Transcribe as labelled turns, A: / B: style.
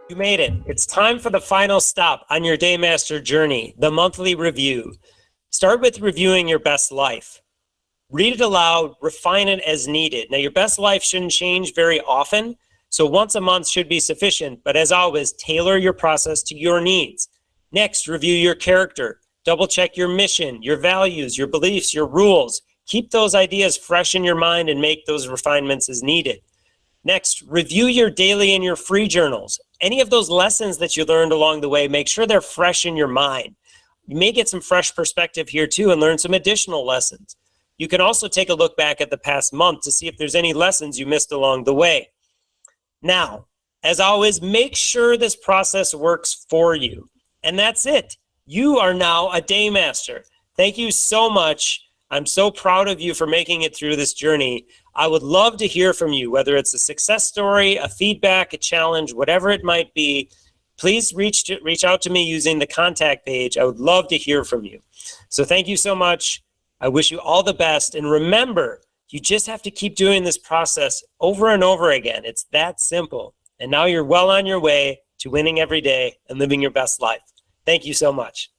A: You made it. It's time for the final stop on your DayMaster journey, the monthly review. Start with reviewing your best life. Read it aloud, refine it as needed. Now, your best life shouldn't change very often, so once a month should be sufficient, but as always, tailor your process to your needs. Next, review your character. Double check your mission, your values, your beliefs, your rules. Keep those ideas fresh in your mind and make those refinements as needed. Next, review your daily and your free journals. Any of those lessons that you learned along the way, make sure they're fresh in your mind. You may get some fresh perspective here too and learn some additional lessons. You can also take a look back at the past month to see if there's any lessons you missed along the way. Now, as always, make sure this process works for you. And that's it. You are now a DayMaster. Thank you so much. I'm so proud of you for making it through this journey. I would love to hear from you, whether it's a success story, a feedback, a challenge, whatever it might be. Please reach out to me using the contact page. I would love to hear from you. So thank you so much. I wish you all the best. And remember, you just have to keep doing this process over and over again. It's that simple. And now you're well on your way to winning every day and living your best life. Thank you so much.